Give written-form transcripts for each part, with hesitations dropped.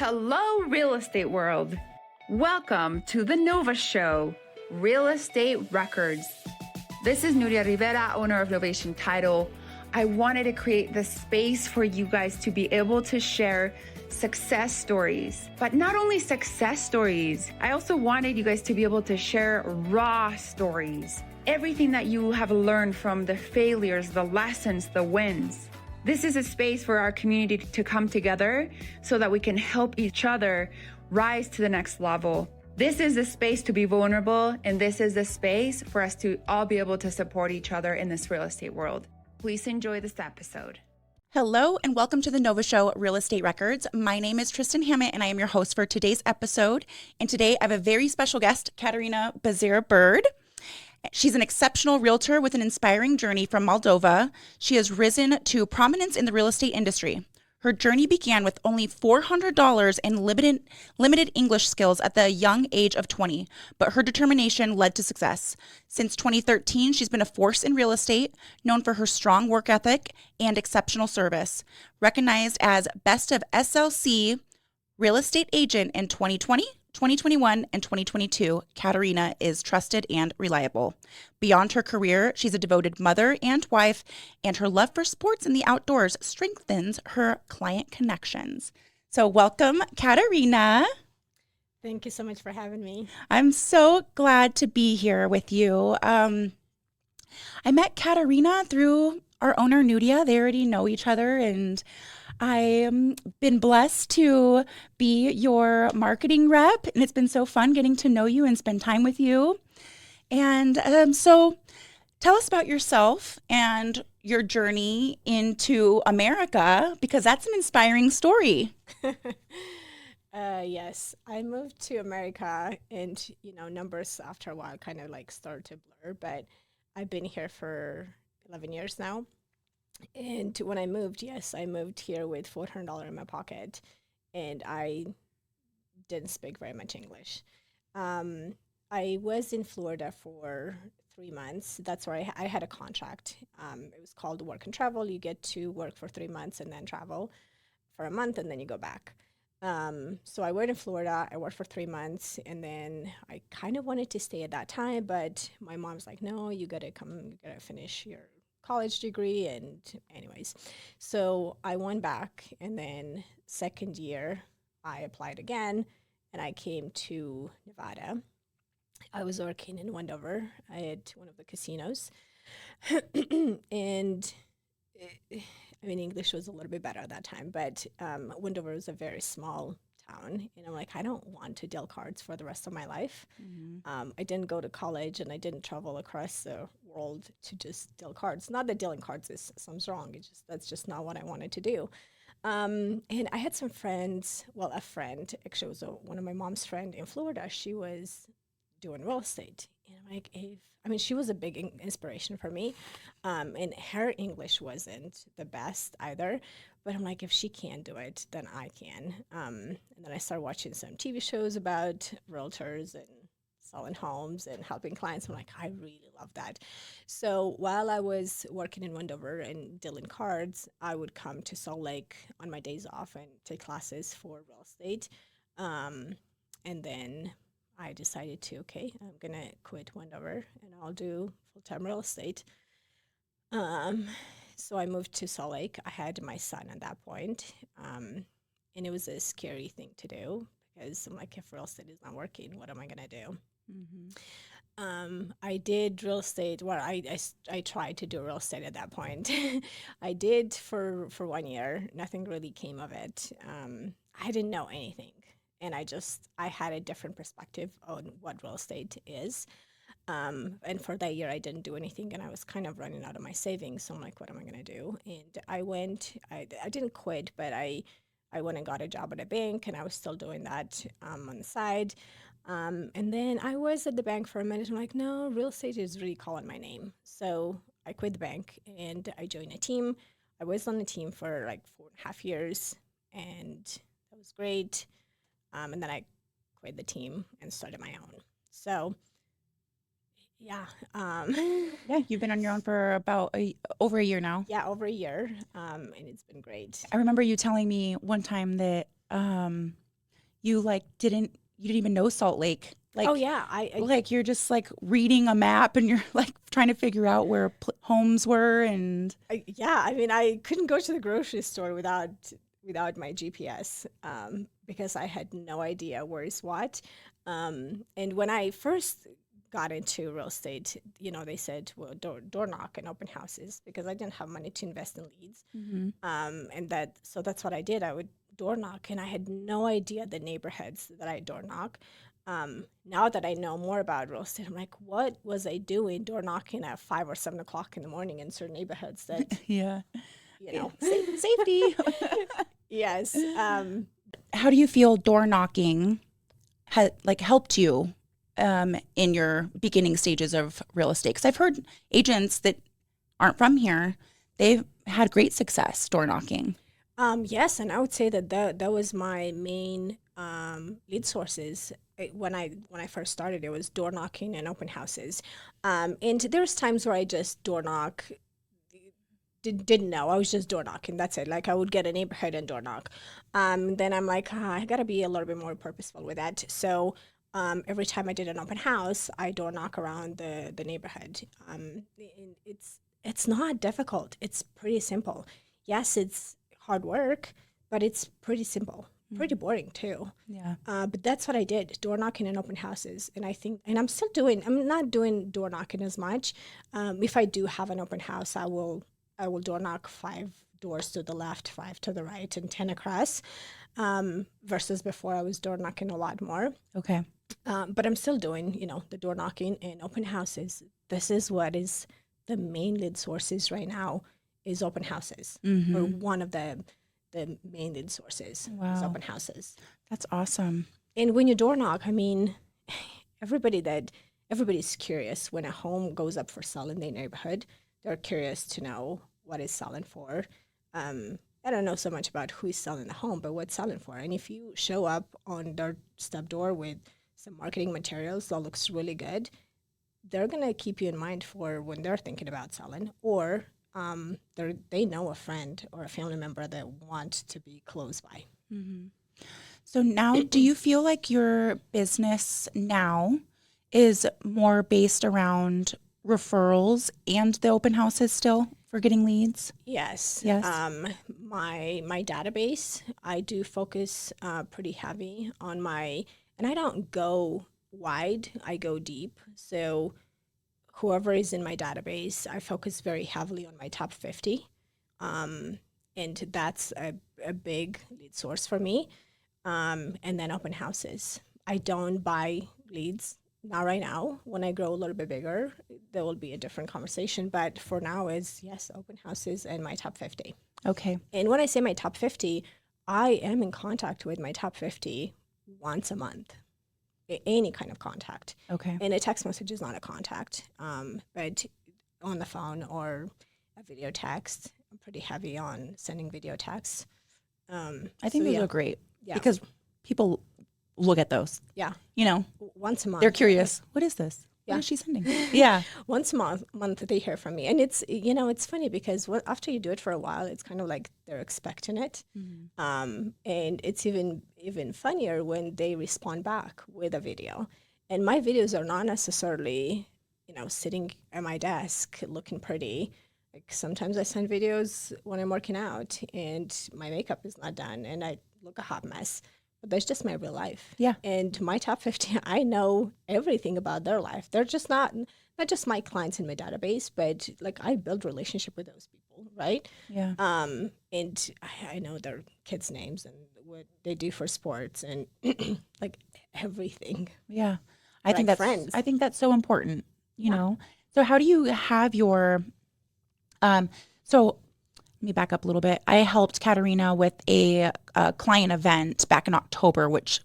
Hello, real estate world. Welcome to the Nova Show, Real Estate Records. This is Nuria Rivera, owner of Novation Title. I wanted to create the space for you guys to be able to share success stories, but not only success stories. I also wanted you guys to be able to share raw stories. Everything that you have learned from the failures, the lessons, the wins. This is a space for our community to come together so that we can help each other rise to the next level. This is the space to be vulnerable, and this is the space for us to all be able to support each other in this real estate world. Please enjoy this episode. Hello and welcome to the Nova Show Real Estate Records. My name is Tristan Hammett and I am your host for today's episode. And today I have a very special guest, Caterina Bezer Bird. She's an exceptional realtor with an inspiring journey from Moldova. She has risen to prominence in the real estate industry. Her journey began with only $400 in limited English skills at the young age of 20, but her determination led to success. Since 2013, she's been a force in real estate, known for her strong work ethic and exceptional service. Recognized as Best of SLC Real Estate Agent in 2020, 2021, and 2022, Caterina is trusted and reliable. Beyond her career, she's a devoted mother and wife, and her love for sports and the outdoors strengthens her client connections. So welcome, Caterina. Thank you so much for having me. I'm so glad to be here with you. I met Caterina through our owner, Nuria. They already know each other, and I've been blessed to be your marketing rep, and it's been so fun getting to know you and spend time with you. And so tell us about yourself and your journey into America, because that's an inspiring story. Yes, I moved to America, and, numbers after a while kind of like start to blur, but I've been here for 11 years now. And when I moved, I moved here with $400 in my pocket, and I didn't speak very much English. I was in Florida for 3 months. That's where I had a contract. It was called Work and Travel. You get to work for 3 months and then travel for a month, and then you go back. So I worked in Florida. I worked for 3 months, and then I kind of wanted to stay at that time, but my mom's like, no, you got to finish your college degree. And anyways, so I went back, and then second year I applied again, and I came to Nevada. I was working in Wendover at one of the casinos. And English was a little bit better at that time, but Wendover was a very small town, and I'm like, I don't want to deal cards for the rest of my life. Mm-hmm. I didn't go to college, and I didn't travel across the world to just deal cards. Not that dealing cards is something wrong. That's just not what I wanted to do. And I had some friends. Well, a friend actually was one of my mom's friend in Florida. She was doing real estate, and I'm like, she was a big inspiration for me. And her English wasn't the best either. But I'm like, if she can do it, then I can. And then I started watching some TV shows about realtors and selling homes and helping clients. I'm like, I really love that. So while I was working in Wendover and dealing cards, I would come to Salt Lake on my days off and take classes for real estate. And then I decided to, I'm going to quit Wendover and I'll do full-time real estate. So I moved to Salt Lake. I had my son at that point, and it was a scary thing to do because I'm like, if real estate is not working, what am I going to do? Mm-hmm. I did real estate. Well, I tried to do real estate at that point. I did for 1 year. Nothing really came of it. I didn't know anything, and I had a different perspective on what real estate is. And for that year, I didn't do anything, and I was kind of running out of my savings. So I'm like, what am I going to do? And I didn't quit, but I went and got a job at a bank, and I was still doing that on the side. And then I was at the bank for a minute. I'm like, no, real estate is really calling my name. So I quit the bank, and I joined a team. I was on the team for like 4.5 years, and that was great. And then I quit the team and started my own. So yeah. Yeah, you've been on your own for about over a year now. Yeah, over a year. And it's been great. I remember you telling me one time that you like you didn't even know Salt Lake. Like, oh yeah, like you're just like reading a map and you're like trying to figure out where homes were and yeah. I mean, I couldn't go to the grocery store without my GPS because I had no idea where is what. And when I first got into real estate, they said, well, door knock and open houses because I didn't have money to invest in leads. And that's what I did. I would door knock, and I had no idea the neighborhoods that I door knock. Now that I know more about real estate, I'm like, what was I doing door knocking at 5 or 7 o'clock in the morning in certain neighborhoods that, safety. Yes. How do you feel door knocking helped you in your beginning stages of real estate? Because I've heard agents that aren't from here, they've had great success door knocking. Yes, and I would say that was my main lead sources. When I first started, it was door knocking and open houses. And there's times where I just door knock, didn't know. I was just door knocking. That's it. Like I would get a neighborhood and door knock. Then I'm like, I got to be a little bit more purposeful with that. So every time I did an open house, I door knock around the neighborhood. It's not difficult. It's pretty simple. Yes, it's hard work, but it's pretty simple. Pretty boring too. Yeah. But that's what I did, door knocking and open houses. And I think, and I'm not doing door knocking as much. If I do have an open house, I will door knock 5 doors to the left, 5 to the right, and 10 across. Versus before I was door knocking a lot more. Okay. But I'm still doing, the door knocking and open houses. This is what is the main lead sources right now is open houses, or one of the main lead sources is open houses. That's awesome. And when you door knock, I mean, everybody's curious when a home goes up for sale in their neighborhood. They're curious to know what it's selling for. I don't know so much about who is selling the home, but what's selling for. And if you show up on their step door with some marketing materials that looks really good, they're going to keep you in mind for when they're thinking about selling, or they know a friend or a family member that want to be close by. Mm-hmm. So now, do you feel like your business now is more based around referrals and the open houses still for getting leads? Yes. My database, I do focus pretty heavy on and I don't go wide, I go deep. So whoever is in my database, I focus very heavily on my top 50. And that's a big lead source for me. And then open houses. I don't buy leads, not right now. When I grow a little bit bigger, there will be a different conversation. But for now, yes, open houses and my top 50. Okay. And when I say my top 50, I am in contact with my top 50 once a month. Any kind of contact. Okay. And a text message is not a contact, but on the phone or a video text. I'm pretty heavy on sending video texts. I think those are great because people look at those. Yeah. Once a month. They're curious. What is this? Yeah. What is she sending? Yeah. Once a month they hear from me. And it's, it's funny because after you do it for a while, it's kind of like they're expecting it. Mm-hmm. And it's even funnier when they respond back with a video. And my videos are not necessarily, sitting at my desk looking pretty. Like sometimes I send videos when I'm working out and my makeup is not done and I look a hot mess. But that's just my real life. Yeah. And my top 50, I know everything about their life. They're just not just my clients in my database, but like I build relationship with those people, right? Yeah. And I know their kids' names and what they do for sports and like everything. Yeah. I think that's so important, you Yeah. know? So how do you have your, so let me back up a little bit. I helped Caterina with a client event back in October, which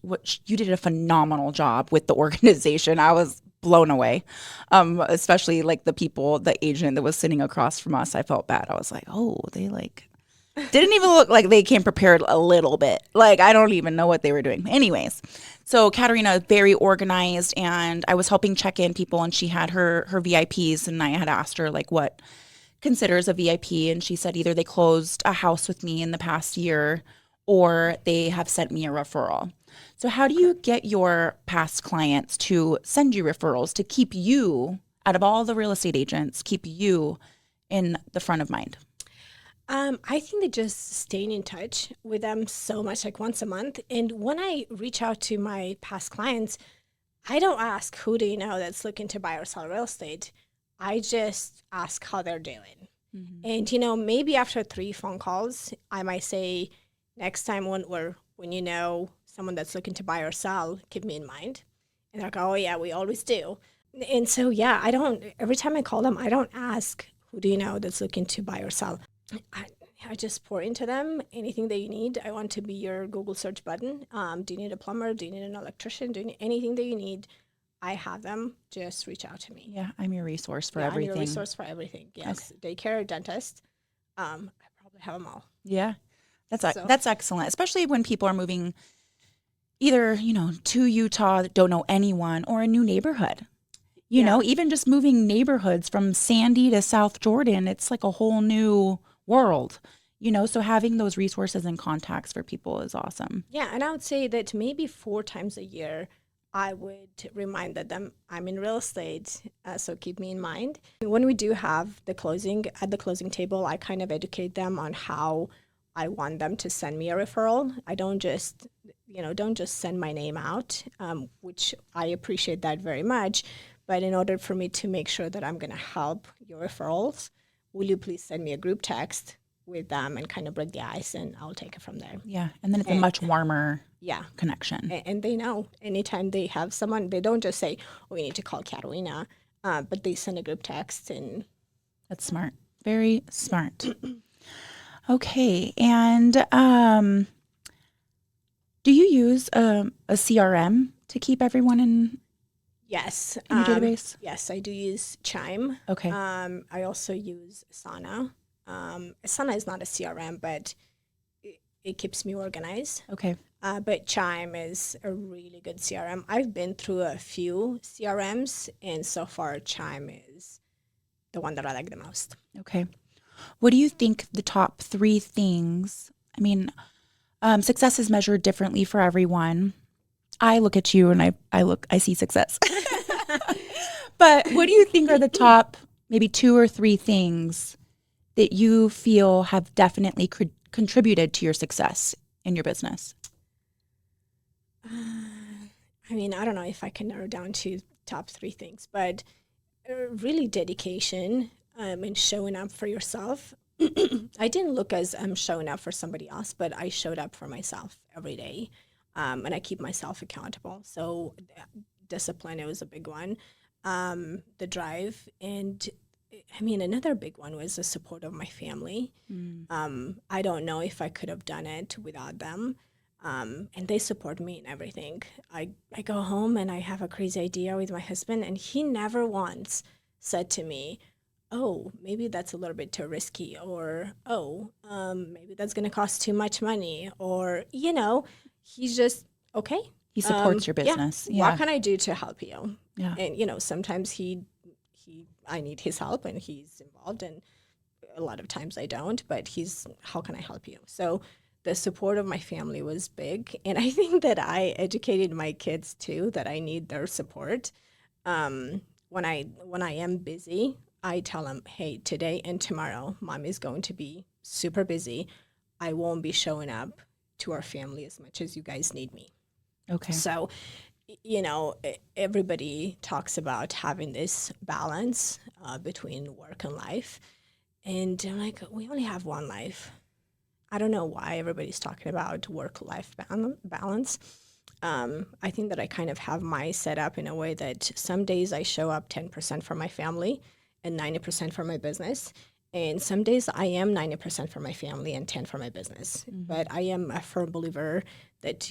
you did a phenomenal job with the organization. I was blown away, especially like the agent that was sitting across from us. I felt bad. I was like, oh, they didn't even look like they came prepared a little bit. Like, I don't even know what they were doing. Anyways, so Caterina, very organized, and I was helping check in people, and she had her VIPs, and I had asked her like what considers a VIP, and she said either they closed a house with me in the past year or they have sent me a referral. So how do you get your past clients to send you referrals to keep you, out of all the real estate agents, keep you in the front of mind? I think that just staying in touch with them so much, like once a month. And when I reach out to my past clients, I don't ask who do you know that's looking to buy or sell real estate. I just ask how they're doing. Mm-hmm. And, maybe after 3 phone calls, I might say, next time when you know someone that's looking to buy or sell, keep me in mind. And they're like, oh, yeah, we always do. And so, yeah, every time I call them, I don't ask, who do you know that's looking to buy or sell? I just pour into them anything that you need. I want to be your Google search button. Do you need a plumber? Do you need an electrician? Do you need anything that you need? I have them. Just reach out to me. Yeah, I'm your resource for everything. I'm your resource for everything. Yes, okay. Daycare, dentist. I probably have them all. Yeah, that's excellent, especially when people are moving either to Utah, don't know anyone, or a new neighborhood. You know, even just moving neighborhoods from Sandy to South Jordan, it's like a whole new world, so having those resources and contacts for people is awesome. Yeah, and I would say that maybe 4 times a year, I would remind them I'm in real estate, so keep me in mind. When we do have the closing, at the closing table, I kind of educate them on how I want them to send me a referral. I don't just send my name out, which I appreciate that very much. But in order for me to make sure that I'm going to help your referrals, will you please send me a group text with them and kind of break the ice, and I'll take it from there. Yeah, and then it's a much warmer connection. And they know anytime they have someone, they don't just say, oh, we need to call Caterina, but they send a group text. And that's smart. Very smart. Okay, and do you use a CRM to keep everyone in? Yes. In your database? Yes, I do use Chime. Okay. I also use Asana. Asana is not a CRM, but it keeps me organized. Okay. But Chime is a really good CRM. I've been through a few CRMs, and so far Chime is the one that I like the most. Okay. What do you think the top 3 things? I mean, success is measured differently for everyone. I look at you and I see success. But what do you think are the top maybe 2 or 3 things that you feel have definitely contributed to your success in your business? I mean, I don't know if I can narrow down to top 3 things, but really dedication and showing up for yourself. I didn't look as I'm showing up for somebody else, but I showed up for myself every day. And I keep myself accountable. So discipline, it was a big one. The drive. And I mean, another big one was the support of my family. I don't know if I could have done it without them. And they support me in everything. I go home and I have a crazy idea with my husband, and he never once said to me, oh, maybe that's a little bit too risky, or, maybe that's going to cost too much money, or, he's just, okay. He supports your business. Yeah. What can I do to help you? Yeah. And, sometimes I need his help and he's involved, and a lot of times I don't, but how can I help you? So the support of my family was big. And I think that I educated my kids too, that I need their support. When I am busy, I tell them, hey, today and tomorrow, mom is going to be super busy. I won't be showing up to our family as much as you guys need me. Okay. So, everybody talks about having this balance between work and life. And I'm like, we only have one life. I don't know why everybody's talking about work-life balance. I think that I kind of have my setup in a way that some days I show up 10% for my family and 90% for my business. And some days I am 90% for my family and 10% for my business. Mm-hmm. But I am a firm believer that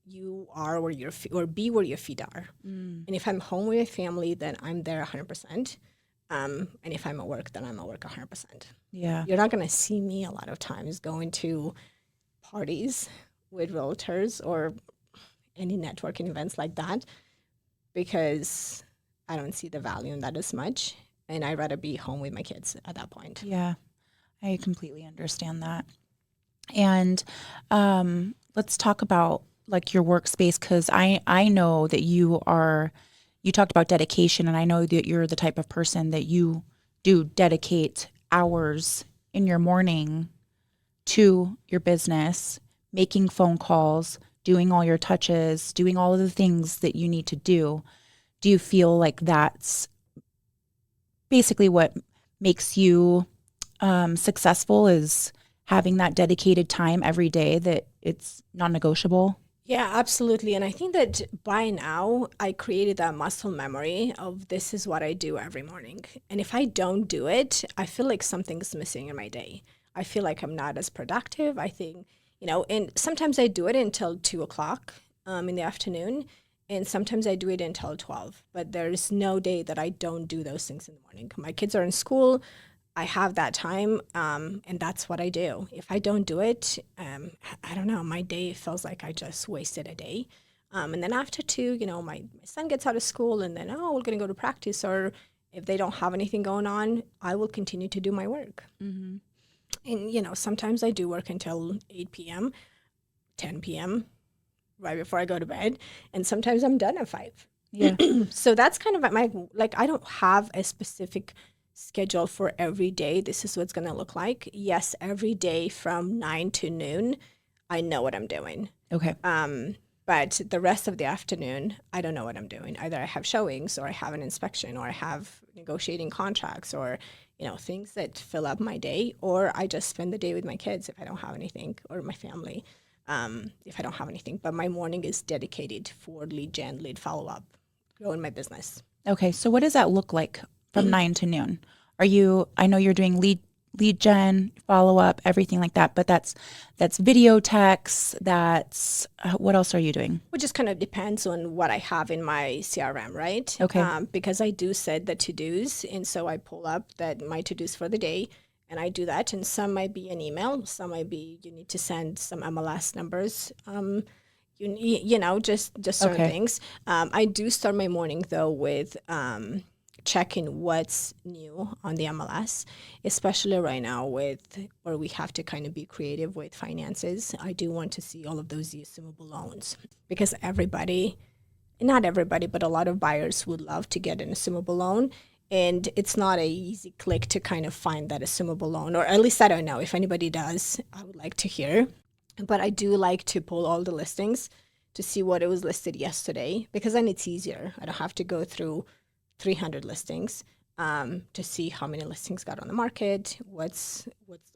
you are where your feet, or be where your feet are. Mm. And if I'm home with my family, then I'm there 100%. And if I'm at work, then I'm at work 100%. Yeah. You're not going to see me a lot of times going to parties with realtors or any networking events like that, because I don't see the value in that as much. And I'd rather be home with my kids at that point. Yeah, I completely understand that. And let's talk about like your workspace, because I know that you talked about dedication, and I know that you're the type of person that you do dedicate hours in your morning to your business, making phone calls, doing all your touches, doing all of the things that you need to do. Do you feel like that's basically what makes you successful, is having that dedicated time every day that it's non-negotiable? Yeah, absolutely. And I think that by now I created that muscle memory of this is what I do every morning. And if I don't do it, I feel like something's missing in my day. I feel like I'm not as productive. I think, and sometimes I do it until 2 o'clock in the afternoon. And sometimes I do it until 12. But there's no day that I don't do those things in the morning. My kids are in school. I have that time, and that's what I do. If I don't do it, I don't know, my day feels like I just wasted a day. And then after 2, my son gets out of school, and then, we're going to go to practice. Or if they don't have anything going on, I will continue to do my work. Mm-hmm. And, sometimes I do work until 8 p.m., 10 p.m., right before I go to bed. And sometimes I'm done at 5. Yeah. So that's kind of I don't have a specific schedule for every day. This is what's going to look like. Yes, every day from 9 to noon, I know what I'm doing. Okay. But the rest of the afternoon, I don't know what I'm doing. Either I have showings, or I have an inspection, or I have negotiating contracts, or things that fill up my day, or I just spend the day with my kids if I don't have anything, or my family if I don't have anything. But my morning is dedicated for lead gen, lead follow-up, growing my business. Okay. So what does that look like from 9 to noon? I know you're doing lead gen, follow up, everything like that, but that's video texts, what else are you doing? Which just kind of depends on what I have in my CRM, right? Okay. Because I do set the to-dos, and so I pull up my to-dos for the day, and I do that. And some might be an email, some might be you need to send some MLS numbers, just certain things. I do start my morning though with checking what's new on the MLS, especially right now where we have to kind of be creative with finances. I do want to see all of those assumable loans, because not everybody, but a lot of buyers would love to get an assumable loan. And it's not an easy click to kind of find that assumable loan, or at least I don't know. If anybody does, I would like to hear. But I do like to pull all the listings to see what it was listed yesterday, because then it's easier. I don't have to go through 300 listings to see how many listings got on the market, what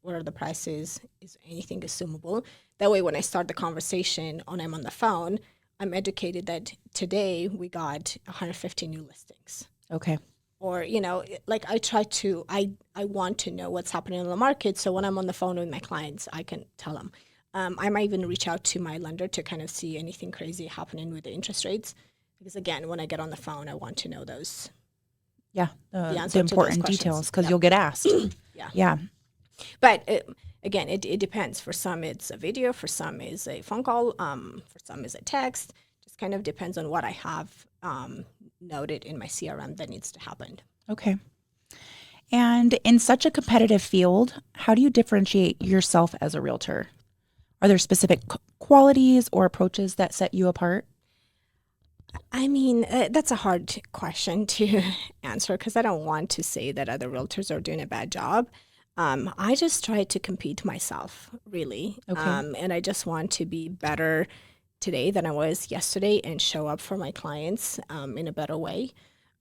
are the prices, is anything assumable. That way, when I start the conversation and I'm on the phone, I'm educated that today we got 150 new listings. Okay. Or, I want to know what's happening in the market. So when I'm on the phone with my clients, I can tell them. I might even reach out to my lender to kind of see anything crazy happening with the interest rates. Because again, when I get on the phone, I want to know those. Yeah, the important details, because you'll get asked. Yeah. But again, it depends. For some, it's a video. For some, is a phone call. For some, is a text. Just kind of depends on what I have noted in my CRM that needs to happen. Okay. And in such a competitive field, how do you differentiate yourself as a realtor? Are there specific qualities or approaches that set you apart? I mean, that's a hard question to answer, because I don't want to say that other realtors are doing a bad job. I just try to compete myself, really. Okay. And I just want to be better today than I was yesterday, and show up for my clients in a better way.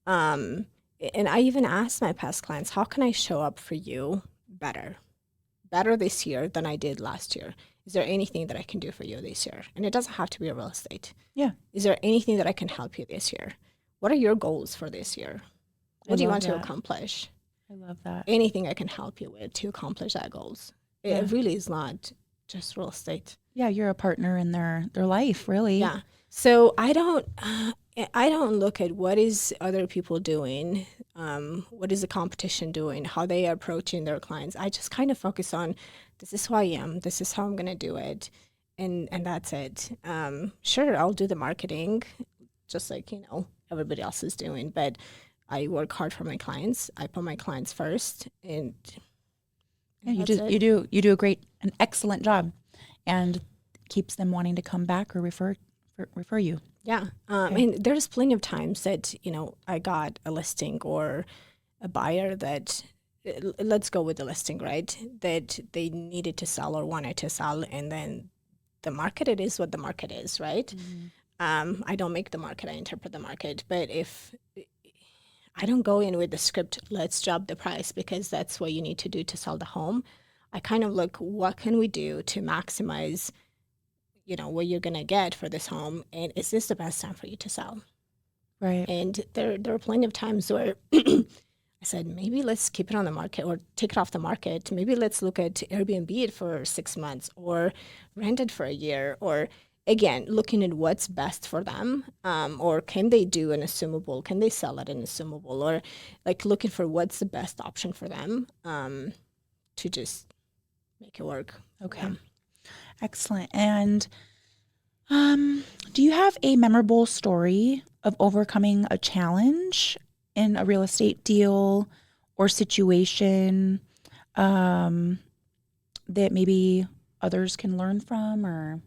And I even asked my past clients, how can I show up for you better this year than I did last year? Is there anything that I can do for you this year? And it doesn't have to be a real estate. Yeah. Is there anything that I can help you this year? What are your goals for this year? What do you want to accomplish? I love that. Anything I can help you with to accomplish that goals. Yeah. It really is not just real estate. Yeah, you're a partner in their life, really. Yeah. So I don't look at what is other people doing, what is the competition doing, how they are approaching their clients. I just kind of focus on, this is who I am, this is how I'm going to do it, and that's it. Sure, I'll do the marketing, just like everybody else is doing, but I work hard for my clients. I put my clients first, and yeah, you do an excellent job. and keeps them wanting to come back or refer you. Yeah. And there's plenty of times that, I got a listing or a buyer that, let's go with the listing, right? That they needed to sell or wanted to sell. And then the market, it is what the market is, right? I don't make the market, I interpret the market. But if I don't go in with the script, let's drop the price because that's what you need to do to sell the home. I kind of look, what can we do to maximize what you're going to get for this home, and is this the best time for you to sell? Right. And there are plenty of times where I said, maybe let's keep it on the market or take it off the market. Maybe let's look at Airbnb it for 6 months or rent it for a year, or again, looking at what's best for them, or can they do an assumable? Can they sell at an assumable? Or like looking for what's the best option for them to just make it work. Okay. Excellent. And do you have a memorable story of overcoming a challenge in a real estate deal or situation that maybe others can learn from? Or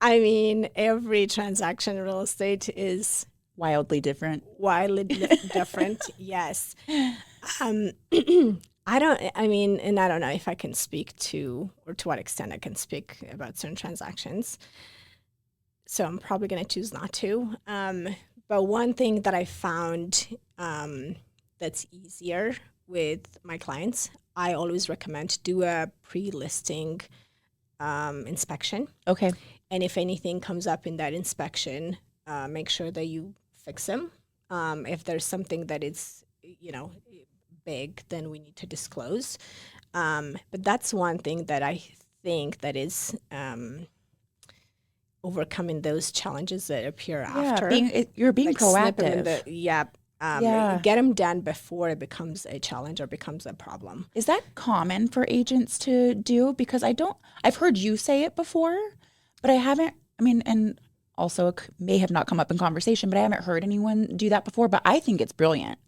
I mean, every transaction in real estate is wildly different. Different, yes. I don't know if I can speak to, or to what extent I can speak about certain transactions. So I'm probably going to choose not to. But one thing that I found that's easier with my clients, I always recommend do a pre-listing inspection. Okay. And if anything comes up in that inspection, make sure that you fix them. If there's something that is, big, then we need to disclose. But that's one thing that I think that is overcoming those challenges that appear after. You're being like proactive. Get them done before it becomes a challenge or becomes a problem. Is that common for agents to do? Because I've heard you say it before, but I haven't, and also it may have not come up in conversation, but I haven't heard anyone do that before, but I think it's brilliant.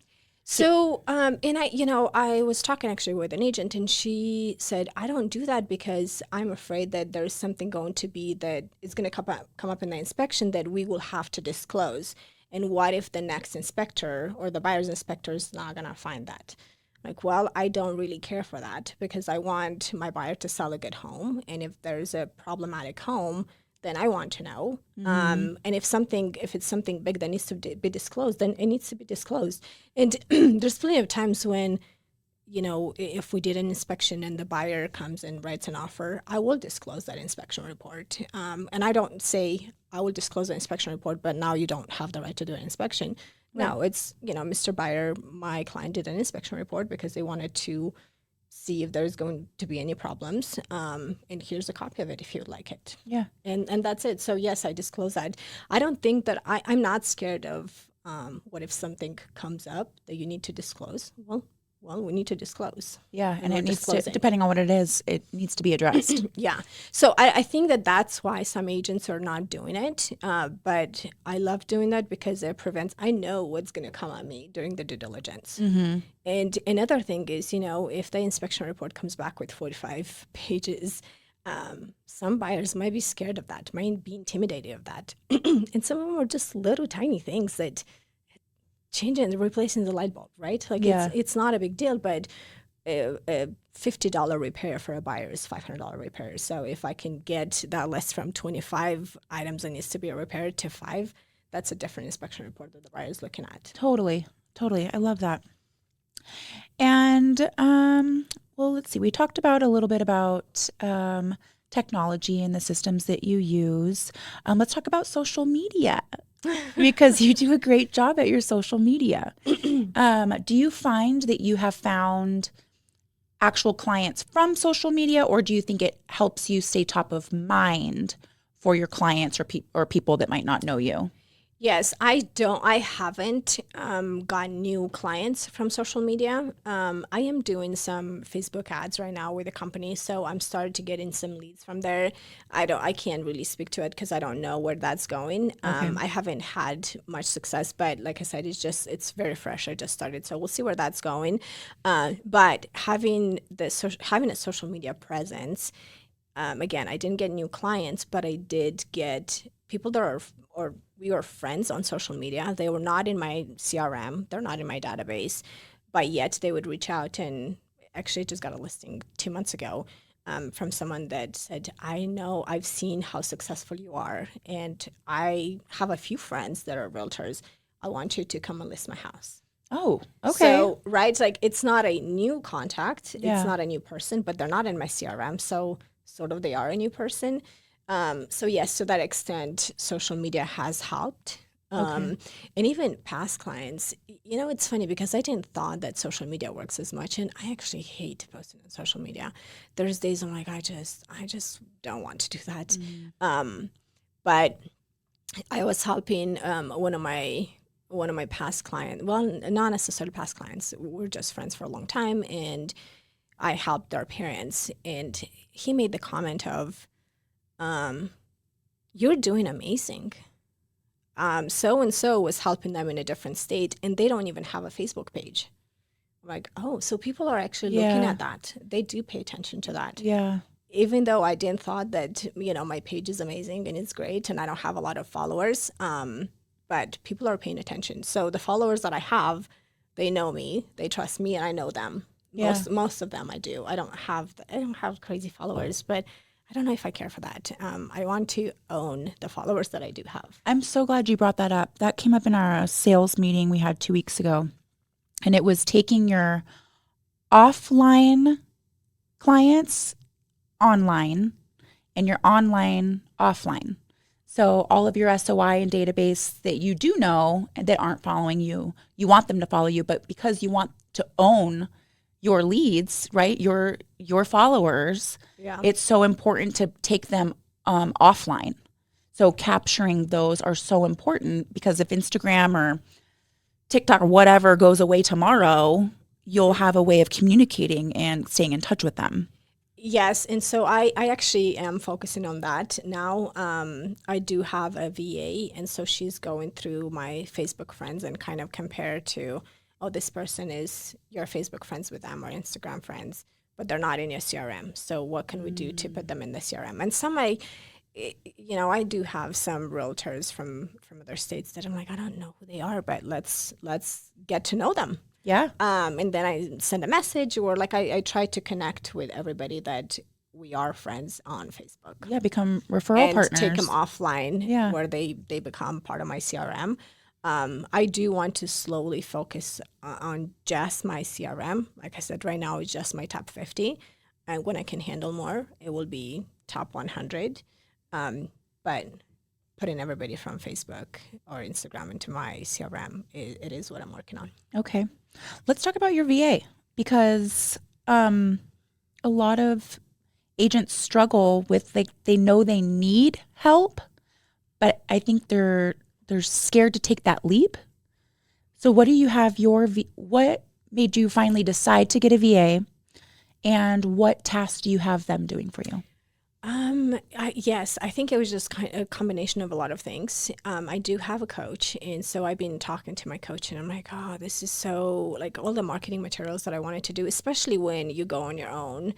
So, and I was talking actually with an agent, and she said, I don't do that because I'm afraid that there's something going to be that is going to come up in the inspection that we will have to disclose. And what if the next inspector or the buyer's inspector is not going to find that? Like, well, I don't really care for that because I want my buyer to sell a good home. And if there's a problematic home, then I want to know. And if it's something big that needs to be disclosed, then it needs to be disclosed. And there's plenty of times when, if we did an inspection and the buyer comes and writes an offer, I will disclose that inspection report. And I don't say I will disclose the inspection report, but now you don't have the right to do an inspection. Right. No, it's, Mr. Buyer, my client did an inspection report because they wanted to see if there's going to be any problems. And here's a copy of it if you'd like it. Yeah. And that's it. So yes, I disclose that. I don't think that I'm not scared of what if something comes up that you need to disclose. Well, we need to disclose. Yeah, and it needs to, depending on what it is, it needs to be addressed. Yeah. So I think that's why some agents are not doing it. But I love doing that because it prevents, I know what's going to come on me during the due diligence. Mm-hmm. And another thing is, if the inspection report comes back with 45 pages, some buyers might be scared of that, might be intimidated of that. And some of them are just little tiny things that changing and replacing the light bulb, right? Like it's not a big deal, but a $50 repair for a buyer is $500 repair. So if I can get that list from 25 items that needs to be repaired to 5, that's a different inspection report that the buyer is looking at. Totally. I love that. And well, let's see. We talked about a little bit about technology and the systems that you use. Let's talk about social media. Because you do a great job at your social media. Do you find that you have found actual clients from social media, or do you think it helps you stay top of mind for your clients or people that might not know you? Yes, I haven't gotten new clients from social media. I am doing some Facebook ads right now with a company, so I'm starting to get in some leads from there. I can't really speak to it because I don't know where that's going. Okay. I haven't had much success, but like I said, it's very fresh. I just started, so we'll see where that's going. But having a social media presence, again, I didn't get new clients, but I did get people that are, or we were friends on social media. They were not in my CRM. They're not in my database, but yet they would reach out. And actually, I just got a listing 2 months ago from someone that said, I know, I've seen how successful you are. And I have a few friends that are realtors. I want you to come and list my house. Oh, okay. So, right, like it's not a new contact. Yeah. It's not a new person, but they're not in my CRM. So sort of they are a new person. So yes, to that extent, social media has helped. And even past clients, it's funny because I didn't thought that social media works as much, and I actually hate posting on social media. There's days I'm like, I just don't want to do that. But I was helping one of my past clients. Well, not necessarily past clients. We're just friends for a long time, and I helped their parents, and he made the comment of, you're doing amazing. So-and-so was helping them in a different state, and they don't even have a Facebook page. I'm like, oh, so people are actually looking at that. They do pay attention to that. Yeah. Even though I didn't thought that, my page is amazing and it's great and I don't have a lot of followers, but people are paying attention. So the followers that I have, they know me, they trust me, and I know them. Yeah. Most of them I do. I don't have crazy followers, but I don't know if I care for that. I want to own the followers that I do have. I'm so glad you brought that up. That came up in our sales meeting we had 2 weeks ago. And it was taking your offline clients online and your online offline. So all of your SOI and database that you do know and that aren't following you, you want them to follow you, but because you want to own your leads, right? Your followers, it's so important to take them offline. So capturing those are so important because if Instagram or TikTok or whatever goes away tomorrow, you'll have a way of communicating and staying in touch with them. Yes, and so I actually am focusing on that now. I do have a VA, and so she's going through my Facebook friends and kind of compare to, oh, this person is your Facebook friends with them or Instagram friends, but they're not in your CRM. So what can we do to put them in the CRM? And some I do have some realtors from other states that I'm like, I don't know who they are, but let's get to know them. Yeah. And then I send a message, or like I try to connect with everybody that we are friends on Facebook. Yeah, become referral partners. And take them offline where they become part of my CRM. I do want to slowly focus on just my CRM. Like I said, right now it's just my top 50. And when I can handle more, it will be top 100. But putting everybody from Facebook or Instagram into my CRM, it is what I'm working on. Okay. Let's talk about your VA because a lot of agents struggle with, they know they need help, but I think they're scared to take that leap. So what do you have what made you finally decide to get a VA, and what tasks do you have them doing for you? Yes, I think it was just kind of a combination of a lot of things. I do have a coach, and so I've been talking to my coach, and I'm like, oh, this is so, like, all the marketing materials that I wanted to do, especially when you go on your own,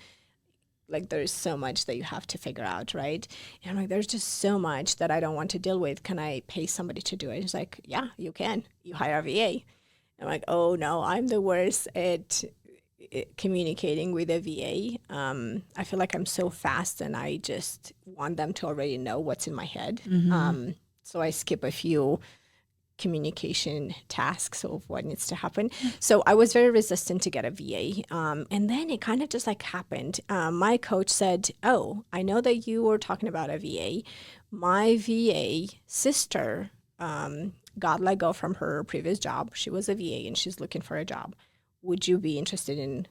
like, there's so much that you have to figure out, right? And I'm like, there's just so much that I don't want to deal with. Can I pay somebody to do it? He's like, yeah, you can. You hire a VA. I'm like, oh, no, I'm the worst at communicating with a VA. I feel like I'm so fast, and I just want them to already know what's in my head. Mm-hmm. So I skip a few communication tasks of what needs to happen. So I was very resistant to get a VA. And then it kind of just like happened. My coach said, oh, I know that you were talking about a VA. My VA sister got let go from her previous job. She was a VA and she's looking for a job. Would you be interested in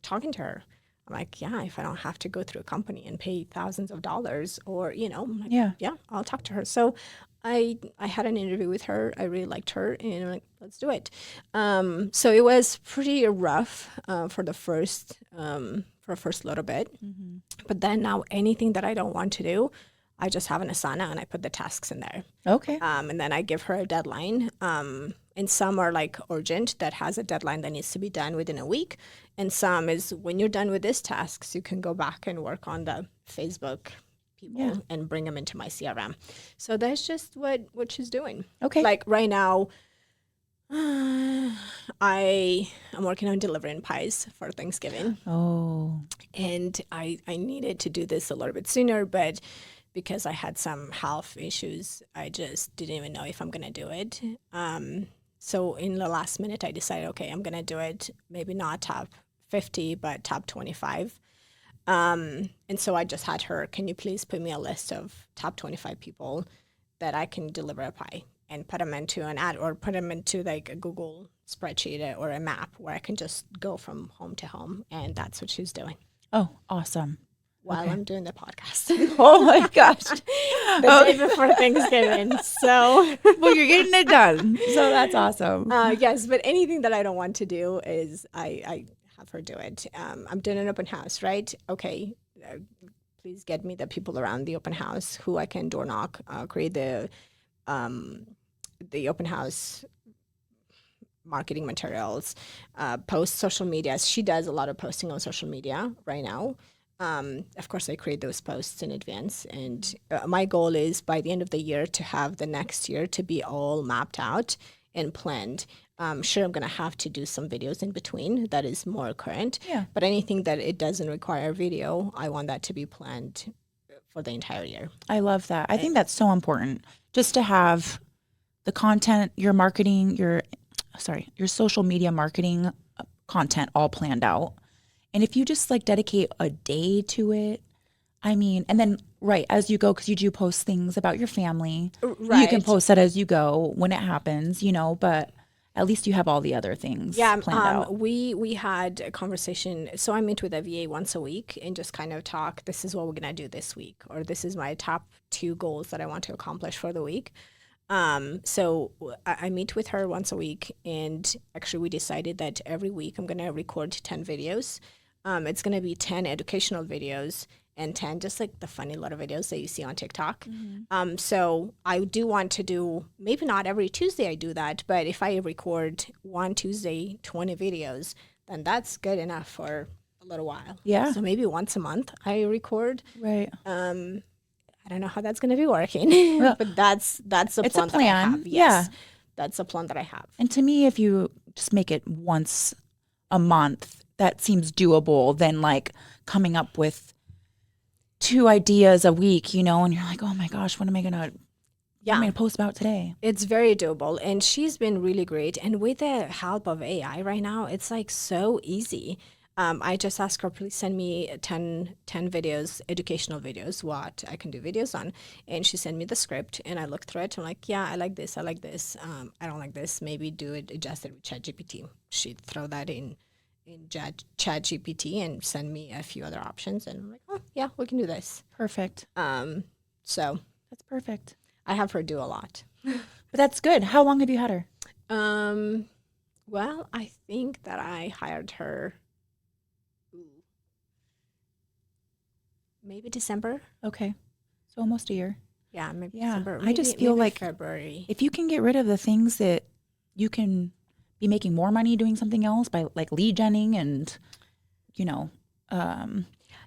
talking to her? I'm like, yeah, if I don't have to go through a company and pay thousands of dollars, or, I'm like, yeah, I'll talk to her. So I had an interview with her. I really liked her, and I'm like, let's do it. So it was pretty rough for the first little bit. But then now anything that I don't want to do, I just have an Asana and I put the tasks in there. Okay. And then I give her a deadline. And some are like urgent that has a deadline that needs to be done within a week. And some is when you're done with these tasks, you can go back and work on the Facebook people and bring them into my CRM. So that's just what she's doing. Okay. Like right now, I am working on delivering pies for Thanksgiving. Oh. And I needed to do this a little bit sooner, but because I had some health issues, I just didn't even know if I'm going to do it. So in the last minute, I decided, okay, I'm going to do it. Maybe not top 50, but top 25. And so I just had her, can you please put me a list of top 25 people that I can deliver a pie and put them into an ad or put them into like a Google spreadsheet or a map where I can just go from home to home. And that's what she's doing. Oh, awesome. While I'm doing the podcast. Oh my gosh. The day before Thanksgiving. So well, you're getting it done. So that's awesome. Yes, but anything that I don't want to do is I have her do it. I'm doing an open house, right? Okay, please get me the people around the open house who I can door knock, create the open house marketing materials, post social media. She does a lot of posting on social media right now. Of course, I create those posts in advance. And my goal is by the end of the year to have the next year to be all mapped out and planned. Sure, I'm going to have to do some videos in between that is more current. Yeah. But anything that it doesn't require video, I want that to be planned for the entire year. I love that. I think that's so important just to have the content, your marketing, your social media marketing content all planned out. And if you just like dedicate a day to it, I mean, and then as you go, because you do post things about your family, you can post that as you go when it happens, but at least you have all the other things planned out. We had a conversation. So I meet with a VA once a week and just kind of talk, this is what we're going to do this week, or this is my top 2 goals that I want to accomplish for the week. So I meet with her once a week, and actually we decided that every week I'm going to record 10 videos. It's going to be 10 educational videos and 10 just like the funny little videos that you see on TikTok. Mm-hmm. So I do want to do, maybe not every Tuesday I do that, but if I record one Tuesday, 20 videos, then that's good enough for a little while. Yeah. So maybe once a month I record. Right. I don't know how that's going to be working, but that's the plan that I have. Yes, yeah. That's a plan that I have. And to me, if you just make it once a month, that seems doable than like coming up with 2 ideas a week, and you're like, oh my gosh, what am I going to post about today? It's very doable. And she's been really great. And with the help of AI right now, it's like so easy. I just asked her, please send me 10 videos, educational videos, what I can do videos on. And she sent me the script and I looked through it. I'm like, yeah, I like this. I like this. I don't like this. Maybe adjust it with ChatGPT. She'd throw that in ChatGPT and send me a few other options. And I'm like, oh, yeah, we can do this. Perfect. So that's perfect. I have her do a lot. But that's good. How long have you had her? Well, I think that I hired her maybe December. Okay. So almost a year. Yeah, maybe yeah. December. I just feel like February. If you can get rid of the things that you can be making more money doing something else by like lead genning and,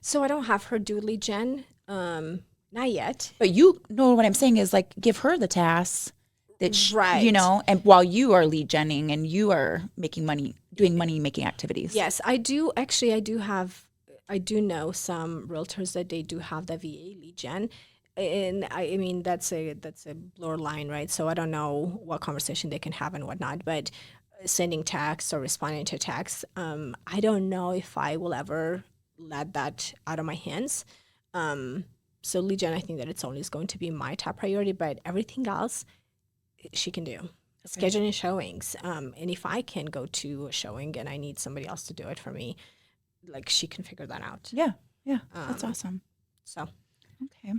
So I don't have her do lead gen, not yet. But you know what I'm saying is like give her the tasks that, right. And while you are lead genning and you are making money, doing money making activities. Yes, I do. Actually, I do know some realtors that they do have the VA lead gen. And I mean, that's a blur line, right? So I don't know what conversation they can have and whatnot, but sending texts or responding to texts, I don't know if I will ever let that out of my hands. So lead gen, I think that it's always going to be my top priority, but everything else she can do. Okay. Scheduling showings. And if I can go to a showing and I need somebody else to do it for me, like she can figure that out. Yeah. Yeah. That's awesome. So. Okay.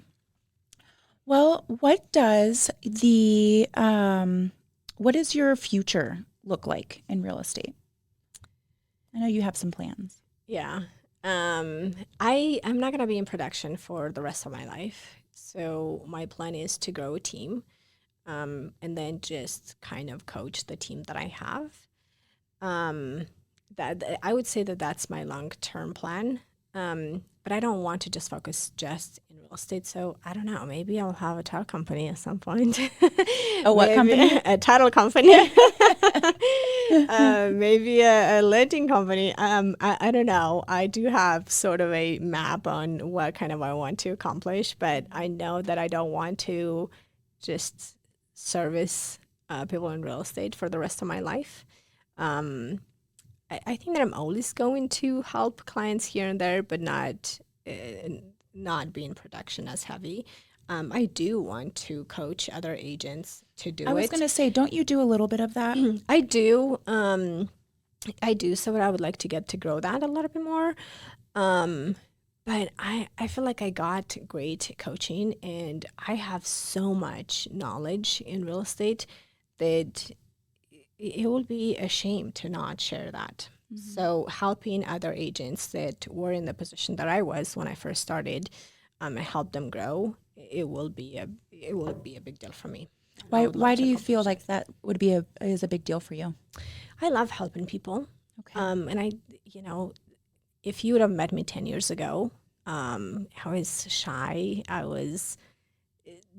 Well, what does what does your future look like in real estate? I know you have some plans. Yeah. I'm not going to be in production for the rest of my life. So my plan is to grow a team, and then just kind of coach the team that I have. That I would say that that's my long-term plan. But I don't want to just focus just in real estate. So I don't know. Maybe I'll have a title company at some point. A what company? A title company. Maybe a lending company. I don't know. I do have sort of a map on what kind of I want to accomplish, but I know that I don't want to just service people in real estate for the rest of my life. I think that I'm always going to help clients here and there, but not be in production as heavy. I do want to coach other agents to do it. I was going to say, don't you do a little bit of that? I do. I do. So I would like to get to grow that a little bit more. But I feel like I got great coaching, and I have so much knowledge in real estate that it would be a shame to not share that. Mm-hmm. So helping other agents that were in the position that I was when I first started, and help them grow, it will be a big deal for me. Why do you feel like that would be is a big deal for you? I love helping people. Okay. And if you would have met me 10 years ago, I was shy. I was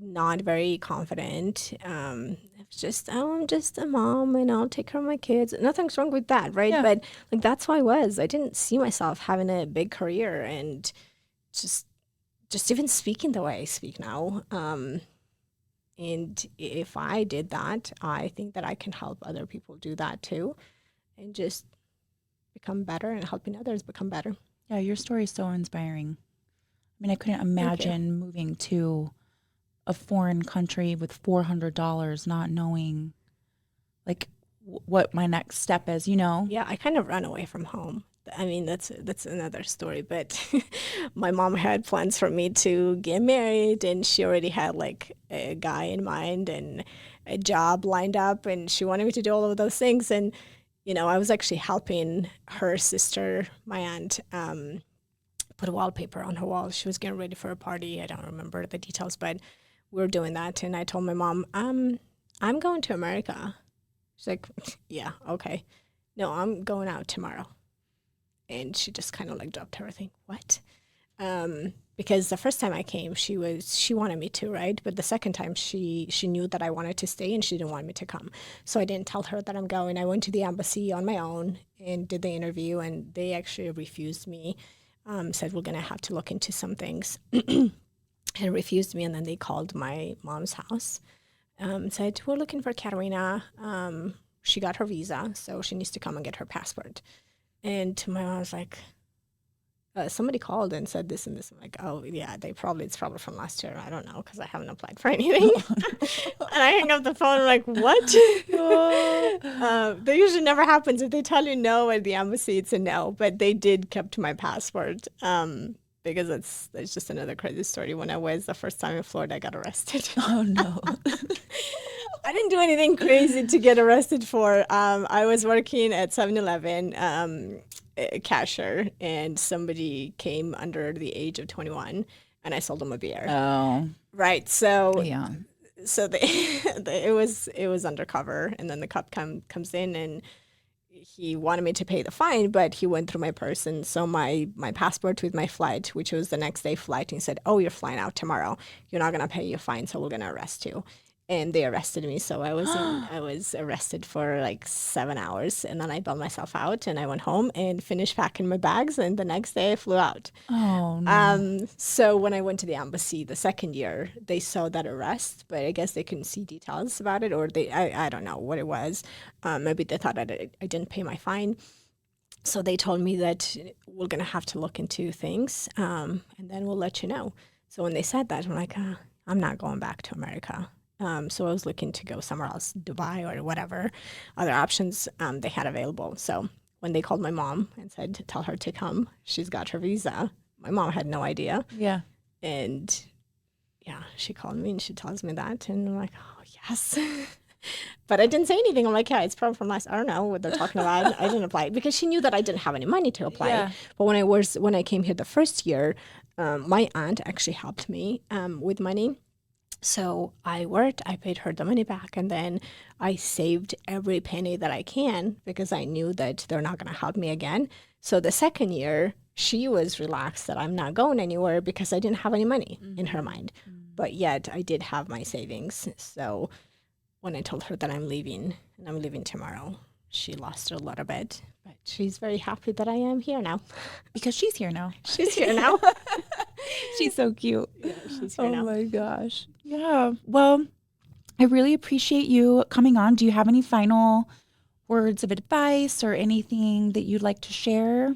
not very confident. I'm just a mom, and I'll take care of my kids. Nothing's wrong with that, right? Yeah. But like that's who I was. I didn't see myself having a big career, and just even speaking the way I speak now. And if I did that, I think that I can help other people do that too, and just become better and helping others become better. Yeah, your story is so inspiring. I mean, I couldn't imagine moving to a foreign country with $400, not knowing like what my next step is, Yeah, I kind of ran away from home. I mean, that's another story, but my mom had plans for me to get married, and she already had like a guy in mind and a job lined up, and she wanted me to do all of those things. And, I was actually helping her sister, my aunt, put wallpaper on her wall. She was getting ready for a party. I don't remember the details, but we were doing that. And I told my mom, I'm going to America. She's like, yeah, okay. No, I'm going out tomorrow. And she just kind of like dropped everything. What? Because the first time I came, she wanted me to, right? But the second time she knew that I wanted to stay, and she didn't want me to come. So I didn't tell her that I'm going. I went to the embassy on my own and did the interview, and they actually refused me. Said we're going to have to look into some things. And refused me, and then they called my mom's house. Said, we're looking for Caterina. She got her visa, so she needs to come and get her passport. And my mom was like, somebody called and said this and this. I'm like, oh, yeah, it's probably from last year. I don't know, because I haven't applied for anything. And I hang up the phone. I'm like, what? That usually never happens. If they tell you no at the embassy, it's a no. But they did keep my passport, because it's just another crazy story. When I was the first time in Florida, I got arrested. Oh, no. I didn't do anything crazy to get arrested for. I was working at 7-Eleven, a cashier, and somebody came under the age of 21, and I sold them a beer. Oh. Right. So yeah. So it was undercover, and then the cop comes in, and he wanted me to pay the fine, but he went through my purse and saw my passport with my flight, which was the next day flight, and he said, oh, you're flying out tomorrow. You're not going to pay your fine, so we're going to arrest you. And they arrested me. So I was arrested for like 7 hours, and then I bailed myself out, and I went home and finished packing my bags, and the next day I flew out. Oh, no. So when I went to the embassy the second year, they saw that arrest, but I guess they couldn't see details about it, or I don't know what it was. Maybe they thought I didn't pay my fine. So they told me that we're going to have to look into things, and then we'll let you know. So when they said that, I'm like, I'm not going back to America. So I was looking to go somewhere else, Dubai or whatever other options they had available. So when they called my mom and said to tell her to come, she's got her visa. My mom had no idea. Yeah. And yeah, she called me and she tells me that. And I'm like, oh, yes. But I didn't say anything. I'm like, yeah, it's probably from last, I don't know what they're talking about. I didn't apply because she knew that I didn't have any money to apply. Yeah. But when I came here the first year, my aunt actually helped me with money. So I worked, I paid her the money back, and then I saved every penny that I can because I knew that they're not going to help me again. So the second year, she was relaxed that I'm not going anywhere because I didn't have any money in her mind. But yet I did have my savings. So when I told her that I'm leaving and I'm leaving tomorrow, she lost a little bit. But she's very happy that I am here now. Because she's here now. She's here now. She's so cute. Yeah, she's here now. Oh my gosh. Yeah. Well, I really appreciate you coming on. Do you have any final words of advice or anything that you'd like to share?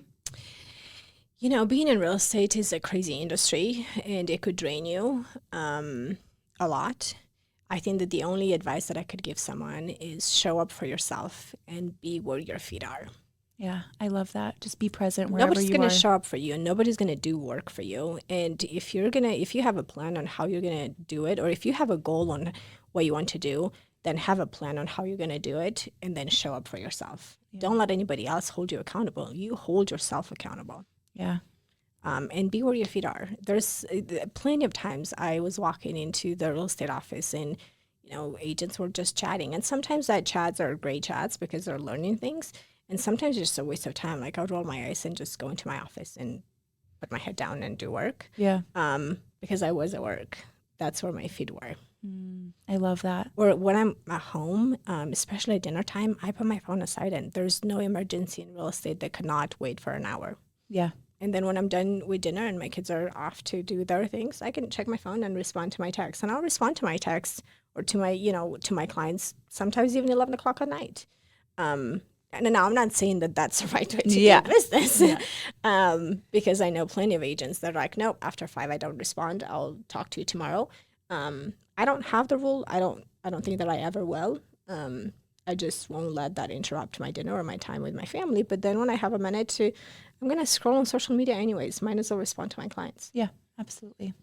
You know, being in real estate is a crazy industry and it could drain you a lot. I think that the only advice that I could give someone is show up for yourself and be where your feet are. Yeah, I love that. Just be present wherever Nobody's you are. going to show up for you, and nobody's going to do work for you. And if you have a plan on how you're going to do it, or if you have a goal on what you want to do, then have a plan on how you're going to do it, and then show up for yourself. Yeah. Don't let anybody else hold you accountable. You hold yourself accountable. Yeah. And be where your feet are. There's plenty of times I was walking into the real estate office and, you know, agents were just chatting. And sometimes that chats are great chats because they're learning things. And sometimes it's just a waste of time. Like I would roll my eyes and just go into my office and put my head down and do work. Yeah. Because I was at work. That's where my feet were. I love that. Or when I'm at home, especially at dinner time, I put my phone aside and there's no emergency in real estate that could not wait for an hour. Yeah. And then when I'm done with dinner and my kids are off to do their things, I can check my phone and respond to my text. And I'll respond to my text or to my clients, sometimes even 11 o'clock at night. And now I'm not saying that that's the right way to do business, because I know plenty of agents that are like, nope, after 5 I don't respond. I'll talk to you tomorrow. I don't have the rule. I don't think that I ever will. I just won't let that interrupt my dinner or my time with my family. But then when I have a minute I'm going to scroll on social media anyways. Might as well respond to my clients. Yeah, absolutely.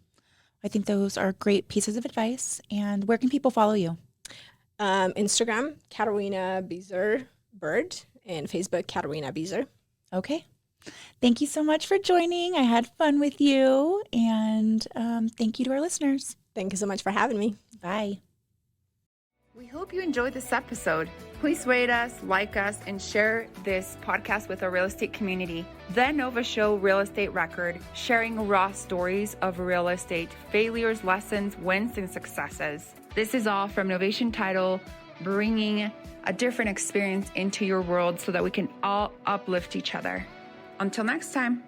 I think those are great pieces of advice. And where can people follow you? Instagram, Caterina Bezer Bird, and Facebook, Caterina Bezer. Okay. Thank you so much for joining. I had fun with you. And thank you to our listeners. Thank you so much for having me. Bye. We hope you enjoyed this episode. Please rate us, like us, and share this podcast with our real estate community. The Nova Show Real Estate Record, sharing raw stories of real estate, failures, lessons, wins, and successes. This is all from Novation Title, bringing a different experience into your world so that we can all uplift each other. Until next time.